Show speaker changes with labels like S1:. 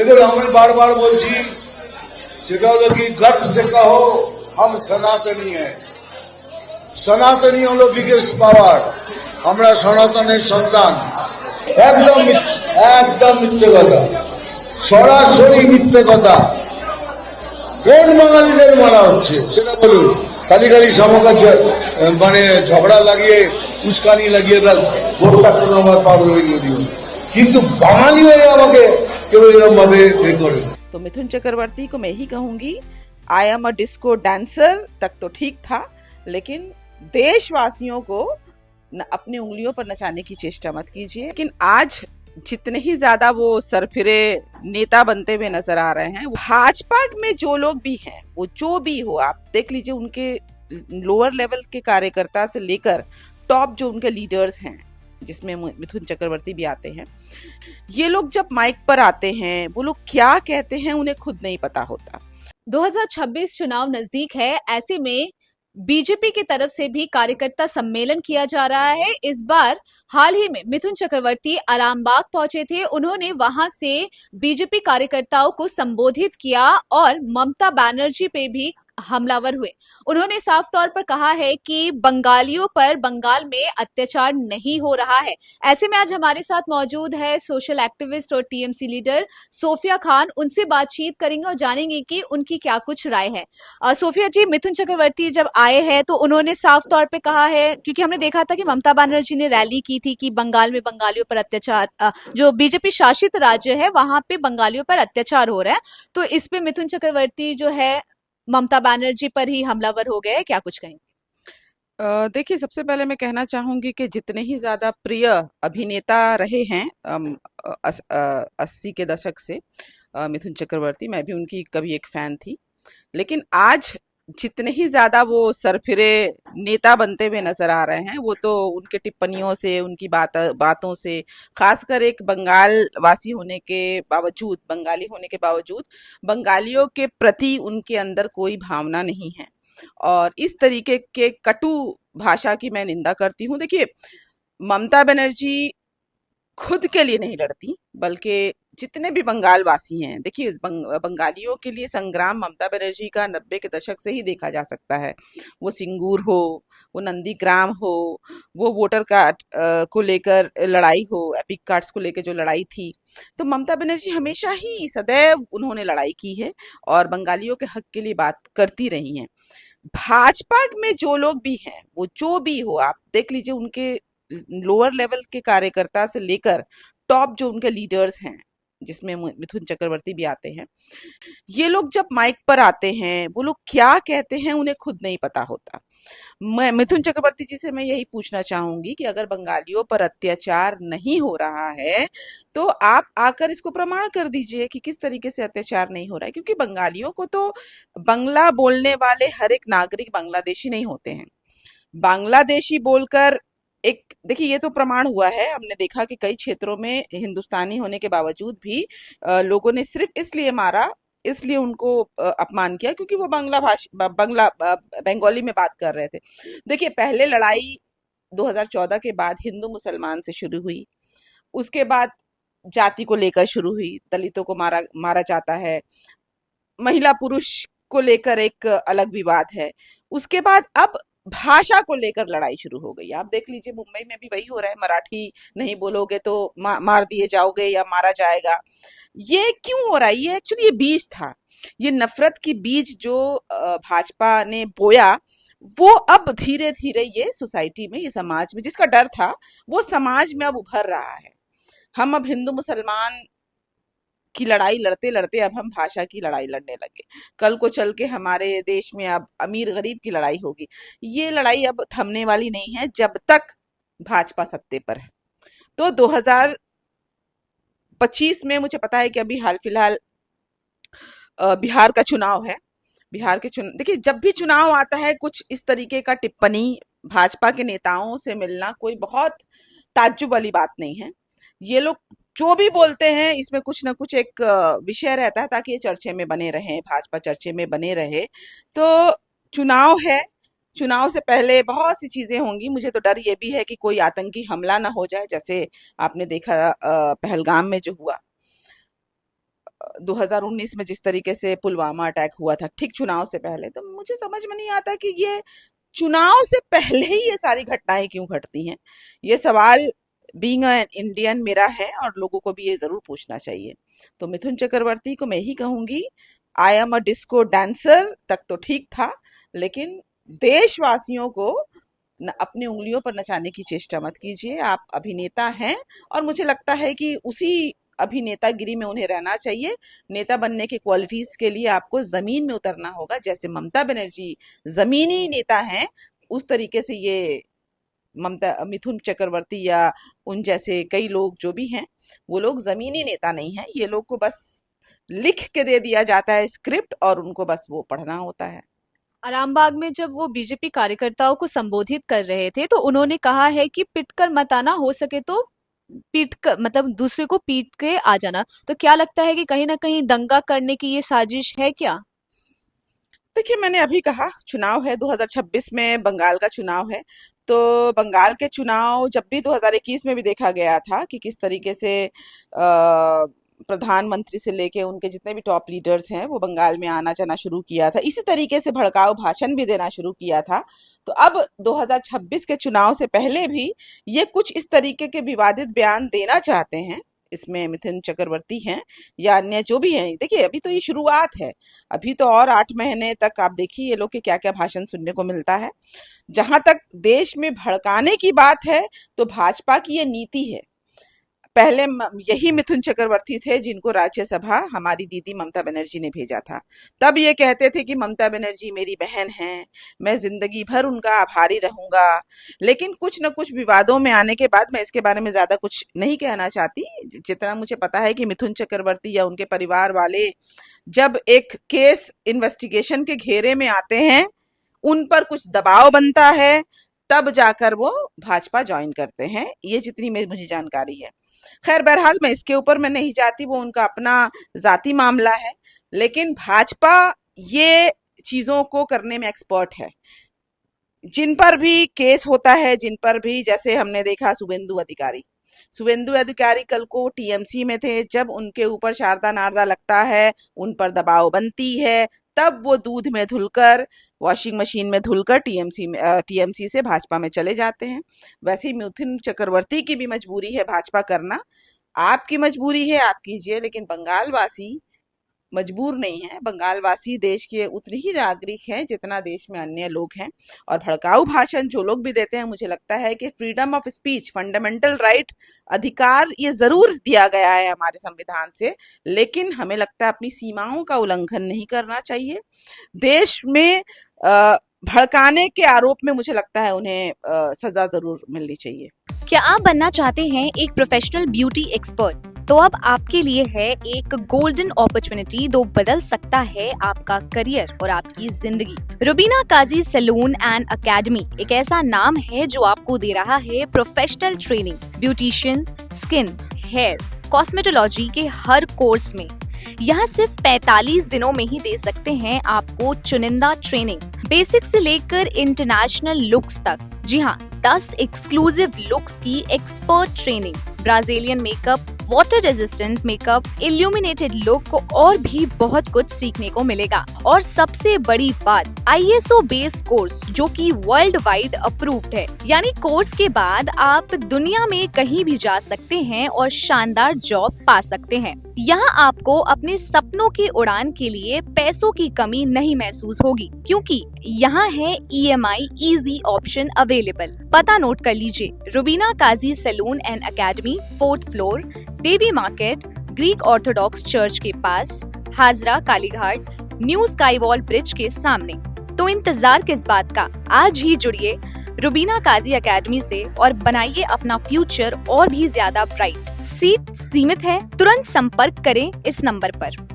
S1: দেখুন, আমি বারবার বলছি, সেটা হলো কি, गर्व से कहो हम सनातनी हैं। সনাতনী হলো বিগেস্ট পাওয়ার। আমরা সনাতনের সন্তান। একদম একদম মিথ্যে কথা, সরাসরি মিথ্যে কথা। কোন বাঙালিদের মারা হচ্ছে সেটা বলুন। খালি খালি সমকাজ মানে ঝগড়া লাগিয়ে, উস্কানি লাগিয়ে ব্যাস ভোটটা কোনো আমার পার হয়ে গিয়ে, কিন্তু বাঙালি হয়ে আমাকে কেউ এরকম ভাবে এ করে।
S2: तो मिथुन चक्रवर्ती को मैं ही कहूंगी, I am a disco dancer तक तो ठीक था, लेकिन देशवासियों को अपनी उंगलियों पर नचाने की चेष्टा मत कीजिए। लेकिन आज जितने ही ज्यादा वो सरफिरे नेता बनते हुए नजर आ रहे हैं, भाजपा में जो लोग भी हैं, वो जो भी हो, आप देख लीजिए, उनके लोअर लेवल के कार्यकर्ता से लेकर टॉप जो उनके लीडर्स हैं, जिसमें मिथुन चक्रवर्ती भी आते हैं, ये लोग जब माइक पर आते हैं, वो लोग क्या कहते हैं उन्हें खुद नहीं पता होता।
S3: 2026 चुनाव नजदीक है, ऐसे में बीजेपी की तरफ से भी कार्यकर्ता सम्मेलन किया जा रहा है। इस बार हाल ही में मिथुन चक्रवर्ती आरामबाग पहुंचे थे। उन्होंने वहां से बीजेपी कार्यकर्ताओं को संबोधित किया और ममता बनर्जी पे भी हमलावर हुए। उन्होंने साफ तौर पर कहा है कि बंगालियों पर बंगाल में अत्याचार नहीं हो रहा है। ऐसे में आज हमारे साथ मौजूद है सोशल एक्टिविस्ट और टीएमसी लीडर सोफिया खान। उनसे बातचीत करेंगे और जानेंगे कि उनकी क्या कुछ राय है। सोफिया जी, मिथुन चक्रवर्ती जब आए हैं तो उन्होंने साफ तौर पे कहा है, क्योंकि हमने देखा था कि ममता बनर्जी ने रैली की थी कि बंगाल में बंगालियों पर अत्याचार, जो बीजेपी शासित राज्य है वहां पे बंगालियों पर अत्याचार हो रहा है, तो इस पे मिथुन चक्रवर्ती जो है ममता बनर्जी पर ही हमलावर हो गए। क्या कुछ कहेंगे?
S2: देखिए, सबसे पहले मैं कहना चाहूंगी कि जितने ही ज्यादा प्रिय अभिनेता रहे हैं 80 के दशक से मिथुन चक्रवर्ती, मैं भी उनकी कभी एक फैन थी, लेकिन आज जितने ही ज्यादा वो सरफिरे नेता बनते हुए नजर आ रहे हैं, वो तो उनके टिप्पणियों से, उनकी बातों से, खासकर एक बंगाल वासी होने के बावजूद, बंगाली होने के बावजूद, बंगालियों के प्रति उनके अंदर कोई भावना नहीं है, और इस तरीके के कटु भाषा की मैं निंदा करती हूँ। देखिए, ममता बनर्जी खुद के लिए नहीं लड़ती, बल्कि जितने भी बंगाल वासी हैं, देखिए, बंगालियों के लिए संग्राम ममता बनर्जी का 90 के दशक से ही देखा जा सकता है। वो सिंगूर हो, वो नंदीग्राम हो, वो वोटर कार्ड को लेकर लड़ाई हो, एपिक कार्ड्स को लेकर जो लड़ाई थी, तो ममता बनर्जी हमेशा ही सदैव उन्होंने लड़ाई की है और बंगालियों के हक के लिए बात करती रही हैं। भाजपा में जो लोग भी हैं, वो जो भी हो, आप देख लीजिए, उनके लोअर लेवल के कार्यकर्ता से लेकर टॉप जो उनके लीडर्स हैं, जिसमें मिथुन चक्रवर्ती भी आते हैं, ये लोग जब माइक पर आते हैं, वो लोग क्या कहते हैं उन्हें खुद नहीं पता होता। मैं मिथुन चक्रवर्ती जी से मैं यही पूछना चाहूंगी कि अगर बंगालियों पर अत्याचार नहीं हो रहा है, तो आप आकर इसको प्रमाण कर दीजिए कि किस तरीके से अत्याचार नहीं हो रहा है, क्योंकि बंगालियों को तो, बंगला बोलने वाले हर एक नागरिक बांग्लादेशी नहीं होते हैं। बांग्लादेशी बोलकर एक, देखिए, ये तो प्रमाण हुआ है, हमने देखा कि कई क्षेत्रों में हिंदुस्तानी होने के बावजूद भी लोगों ने सिर्फ इसलिए मारा, इसलिए उनको अपमान किया, क्योंकि वो बंगाली में बात कर रहे थे। देखिए, पहले लड़ाई 2014 के बाद हिंदू मुसलमान से शुरू हुई, उसके बाद जाति को लेकर शुरू हुई, दलितों को मारा जाता है, महिला पुरुष को लेकर एक अलग विवाद है, उसके बाद अब भाषा को लेकर लड़ाई शुरू हो गई। आप देख लीजिए, मुंबई में भी वही हो रहा है, मराठी नहीं बोलोगे तो मार दिए जाओगे या मारा जाएगा। ये क्यों हो रहा है? ये एक्चुअली ये बीज था, ये नफरत की बीज जो भाजपा ने बोया, वो अब धीरे धीरे ये सोसाइटी में, ये समाज में, जिसका डर था, वो समाज में अब उभर रहा है। हम अब हिंदू मुसलमान की लड़ाई लड़ते लड़ते अब हम भाषा की लड़ाई लड़ने लगे। कल को चल के हमारे देश में अब अमीर गरीब की लड़ाई होगी। ये लड़ाई अब थमने वाली नहीं है जब तक भाजपा सत्ते पर है। तो 2025 में मुझे पता है कि अभी हाल फिलहाल बिहार का चुनाव है। बिहार के चुनाव, देखिए, जब भी चुनाव आता है, कुछ इस तरीके का टिप्पणी भाजपा के नेताओं से मिलना कोई बहुत ताज्जुब वाली बात नहीं है। ये लोग जो भी बोलते हैं, इसमें कुछ ना कुछ एक विषय रहता है ताकि ये चर्चे में बने रहे, भाजपा चर्चे में बने रहे। तो चुनाव है, चुनाव से पहले बहुत सी चीजें होंगी। मुझे तो डर ये भी है कि कोई आतंकी हमला ना हो जाए, जैसे आपने देखा पहलगाम में जो हुआ। 2019 में जिस तरीके से पुलवामा अटैक हुआ था ठीक चुनाव से पहले, तो मुझे समझ में नहीं आता कि ये चुनाव से पहले ही ये सारी घटनाएं क्यों घटती हैं। ये सवाल बीइंग एन इंडियन मेरा है और लोगों को भी ये जरूर पूछना चाहिए। तो मिथुन चक्रवर्ती को मैं ही कहूंगी, I am a disco dancer तक तो ठीक था, लेकिन देशवासियों को अपनी उंगलियों पर नचाने की चेष्टा मत कीजिए। आप अभिनेता हैं और मुझे लगता है कि उसी अभिनेतागिरी में उन्हें रहना चाहिए। नेता बनने के क्वालिटीज के लिए आपको जमीन में उतरना होगा। जैसे ममता बनर्जी जमीनी नेता हैं, उस तरीके से ये मिथुन चक्रवर्ती या उन जैसे कई लोग जो भी हैं, वो लोग जमीनी नेता नहीं हैं। ये लोग को बस लिख के दे दिया जाता है स्क्रिप्ट और उनको बस वो पढ़ना होता है।
S3: आरामबाग में जब वो बीजेपी कार्यकर्ताओं को संबोधित कर रहे थे तो उन्होंने कहा है कि पिट कर मत आना, हो सके तो पीट कर, मतलब दूसरे को पीट के आ जाना। तो क्या लगता है कि कहीं ना कहीं दंगा करने की ये साजिश है क्या?
S2: देखिए, मैंने अभी कहा चुनाव है, 2026 में बंगाल का चुनाव है। तो बंगाल के चुनाव जब भी 2021 में भी देखा गया था कि किस तरीके से प्रधानमंत्री से लेके उनके जितने भी टॉप लीडर्स हैं वो बंगाल में आना जाना शुरू किया था, इसी तरीके से भड़काऊ भाषण भी देना शुरू किया था। तो अब 2026 के चुनाव से पहले भी ये कुछ इस तरीके के विवादित बयान देना चाहते हैं। इसमें मिथुन चक्रवर्ती हैं या अन्य जो भी हैं। देखिए, अभी तो ये शुरुआत है, अभी तो और 8 महीने तक आप देखिए ये लोग के क्या क्या भाषण सुनने को मिलता है। जहां तक देश में भड़काने की बात है तो भाजपा की ये नीति है। पहले यही मिथुन चक्रवर्ती थे जिनको राज्यसभा हमारी दीदी ममता बनर्जी ने भेजा था। तब ये कहते थे कि ममता बनर्जी मेरी बहन है, मैं जिंदगी भर उनका आभारी रहूंगा। लेकिन कुछ न कुछ विवादों में आने के बाद, मैं इसके बारे में ज्यादा कुछ नहीं कहना चाहती, जितना मुझे पता है कि मिथुन चक्रवर्ती या उनके परिवार वाले जब एक केस इन्वेस्टिगेशन के घेरे में आते हैं, उन पर कुछ दबाव बनता है, तब जाकर वो भाजपा ज्वाइन करते हैं। ये जितनी मुझे जानकारी है। खैर, बहरहाल मैं इसके ऊपर मैं नहीं जाती, वो उनका अपना जाती मामला है। लेकिन भाजपा ये चीजों को करने में एक्सपर्ट है। जिन पर भी केस होता है, जिन पर भी, जैसे हमने देखा शुभेंदु अधिकारी कल को टीएमसी में थे, जब उनके ऊपर शारदा नारदा लगता है, उन पर दबाव बनती है, तब वो दूध में धुलकर, वॉशिंग मशीन में धुलकर टीएमसी से भाजपा में चले जाते हैं। वैसे ही मिथुन चक्रवर्ती की भी मजबूरी है भाजपा करना। आपकी मजबूरी है, आप कीजिए, लेकिन बंगाल वासी मजबूर नहीं है। बंगाल वासी देश के उतने ही नागरिक हैं जितना देश में अन्य लोग हैं। और भड़काऊ भाषण जो लोग भी देते हैं, मुझे लगता है कि freedom of speech, fundamental right, अधिकार ये जरूर दिया गया है हमारे संविधान से, लेकिन हमें लगता है अपनी सीमाओं का उल्लंघन नहीं करना चाहिए। देश में भड़काने के आरोप में मुझे लगता है उन्हें सजा जरूर मिलनी चाहिए।
S4: क्या आप बनना चाहते हैं एक प्रोफेशनल ब्यूटी एक्सपर्ट? तो अब आपके लिए है एक गोल्डन अपॉर्चुनिटी जो बदल सकता है आपका करियर और आपकी जिंदगी। Rubina Kazi salon and academy एक ऐसा नाम है जो आपको दे रहा है professional training, beautician, skin, hair, cosmetology के हर कोर्स में। यहाँ सिर्फ 45 दिनों में ही दे सकते हैं आपको चुनिंदा ट्रेनिंग, बेसिक से लेकर इंटरनेशनल लुक्स तक। जी हाँ, 10 एक्सक्लूसिव लुक्स की expert training, Brazilian makeup, water resistant makeup, illuminated look और भी बहुत कुछ सीखने को मिलेगा। और सबसे बड़ी बात, ISO बेस्ड कोर्स जो कि वर्ल्ड वाइड अप्रूव्ड है। यानी कोर्स के बाद आप दुनिया में कहीं भी जा सकते हैं और शानदार जॉब पा सकते हैं। यहाँ आपको अपने सपनों की उड़ान के लिए पैसों की कमी नहीं महसूस होगी, क्योंकि यहाँ है EMI इजी ऑप्शन अवेलेबल। पता नोट कर लीजिए, Rubina Kazi salon and academy, 4th floor, Devi market, Greek Orthodox church के पास, Hazra Kalighat, new sky wall bridge के सामने। तो इंतजार किस बात का, आज ही जुड़िए रुबीना काजी एकेडमी से और बनाइए अपना फ्यूचर और भी ज्यादा ब्राइट। सीट सीमित है, तुरंत संपर्क करें इस नंबर पर।